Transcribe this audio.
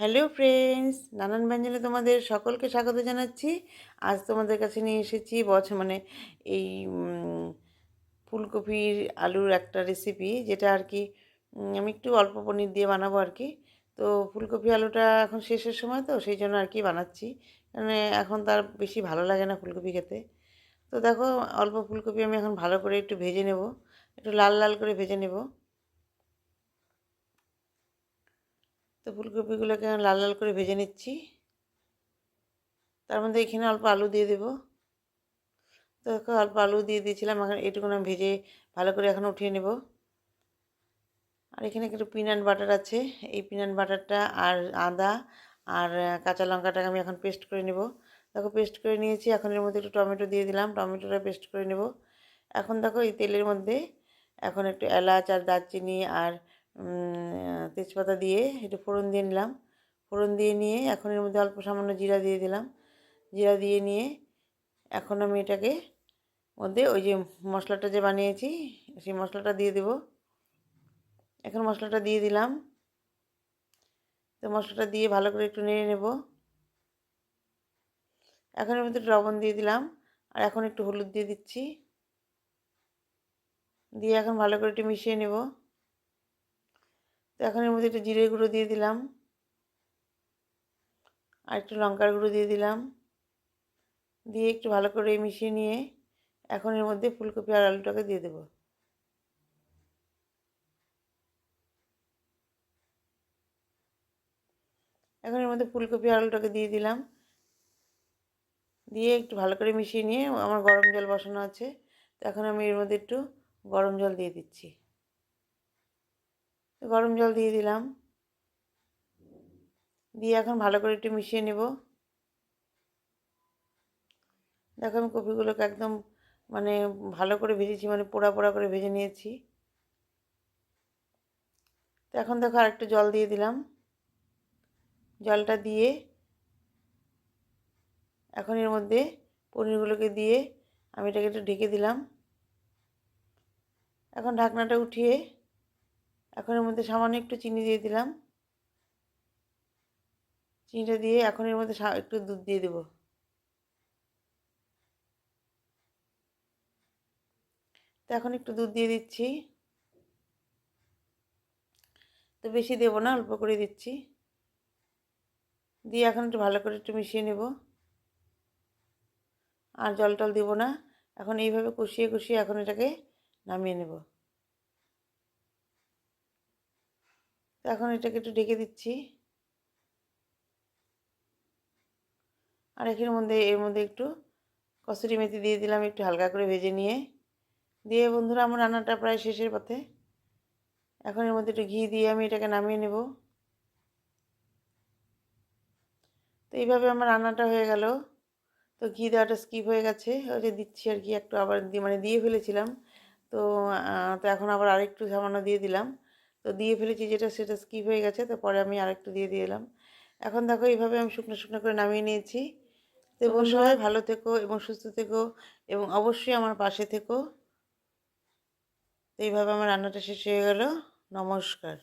Hello friends, নানান ব্যঞ্জনে তোমাদের সকলকে স্বাগত জানাচ্ছি। আজ তোমাদের কাছে নিয়ে এসেছি এই ফুলকপির আলুর একটা রেসিপি, যেটা আর কি আমি একটু অল্প পনির দিয়ে বানাবো আর কি। তো ফুলকপি আলুটা এখন শেষের সময়, তো সেই জন্য আর কি বানাচ্ছি। মানে এখন তার বেশি ভালো লাগে না ফুলকপি খেতে। তো দেখো, অল্প ফুলকপি আমি এখন ভালো করে একটু ভেজে নেব, একটু লাল লাল করে ভেজে নেব। তো ফুলকপিগুলোকে লাল লাল করে ভেজে নিচ্ছি। তার মধ্যে এখানে অল্প আলু দিয়ে দেবো। তো অল্প আলু দিয়ে দিয়েছিলাম, এখন এটুকু আমি ভেজে ভালো করে এখন উঠিয়ে নেব। আর এখানে একটু পিনাট বাটার আছে, এই পিনাট বাটারটা আর আদা আর কাঁচা লঙ্কাটাকে আমি এখন পেস্ট করে নেব। দেখো পেস্ট করে নিয়েছি, এখন এর মধ্যে একটু টমেটো দিয়ে দিলাম, টমেটোটা পেস্ট করে নেব। এখন দেখো এই তেলের মধ্যে এখন একটু এলাচ আর দারচিনি আর তেজপাতা দিয়ে একটু ফোড়ন দিয়ে নিলাম। ফোড়ন দিয়ে নিয়ে এখন এর মধ্যে অল্প সামান্য জিরা দিয়ে দিলাম। জিরা দিয়ে নিয়ে এখন আমি এটাকে মধ্যে ওই যে মশলাটা যে বানিয়েছি সেই মশলাটা দিয়ে দেব। এখন মশলাটা দিয়ে দিলাম। তো মশলাটা দিয়ে ভালো করে একটু নেড়ে নেব। এখন এর মধ্যে লবণ দিয়ে দিলাম, আর এখন একটু হলুদ দিয়ে দিচ্ছি। দিয়ে এখন ভালো করে একটু মিশিয়ে নেব। তো এখন এর মধ্যে একটু জিরে গুঁড়ো দিয়ে দিলাম, আর একটু লঙ্কার গুঁড়ো দিয়ে দিলাম। দিয়ে একটু ভালো করে মিশিয়ে নিয়ে এখন এর মধ্যে ফুলকপি আর আলুটাকে দিয়ে দেব। এখন এর মধ্যে ফুলকপি আর আলুটাকে দিয়ে দিলাম। দিয়ে একটু ভালো করে মিশিয়ে নিয়ে আমার গরম জল বসানো আছে, তো এখন আমি এর মধ্যে একটু গরম জল দিয়ে দিচ্ছি। তো গরম জল দিয়ে দিলাম, দিয়ে এখন ভালো করে একটু মিশিয়ে নেব। দেখো আমি কপিগুলোকে একদম মানে ভালো করে ভেজেছি, মানে পোড়া পোড়া করে ভেজে নিয়েছি। তো এখন দেখো আরেকটু জল দিয়ে দিলাম। জলটা দিয়ে এখন এর মধ্যে পনিরগুলোকে দিয়ে আমি এটাকে একটু ঢেকে দিলাম। এখন ঢাকনাটা উঠিয়ে এখন এর মধ্যে সামান্য একটু চিনি দিয়ে দিলাম। চিনিটা দিয়ে এখন এর মধ্যে একটু দুধ দিয়ে দেবো। তো এখন একটু দুধ দিয়ে দিচ্ছি। তো বেশি দেবো না, অল্প করে দিচ্ছি। দিয়ে এখন একটু ভালো করে একটু মিশিয়ে নেব, আর জল টল দেবো না। এখন এইভাবে কষিয়ে কষিয়ে এখন এটাকে নামিয়ে নেব। তো এখন এটাকে একটু ঢেকে দিচ্ছি। আর এর মধ্যে একটু কসুরি মেথি দিয়ে দিলাম, একটু হালকা করে ভেজে নিয়ে। দিয়ে বন্ধুরা, আমার রান্নাটা প্রায় শেষের পথে। এখন এর মধ্যে একটু ঘি দিয়ে আমি এটাকে নামিয়ে নেব। তো এইভাবে আমার রান্নাটা হয়ে গেল। তো ঘি দেওয়াটা স্কিপ হয়ে গেছে, ওই যে দিচ্ছি আর কি, একটু আবার দিয়ে ফেলেছিলাম। তো তো এখন আবার আরেকটু সামান্য দিয়ে দিলাম। তো দিয়ে ফেলেছি যেটা, সেটা স্কিপ হয়ে গেছে, তো পরে আমি আরেকটু দিয়ে দিলাম। এখন দেখো এইভাবে আমি শুকনো শুকনো করে নামিয়ে নিয়েছি। তো বন্ধুরা, ভালো থেকো এবং সুস্থ থেকো, এবং অবশ্যই আমার পাশে থেকো। তো এইভাবে আমার রান্নাটা শেষ হয়ে গেল। নমস্কার।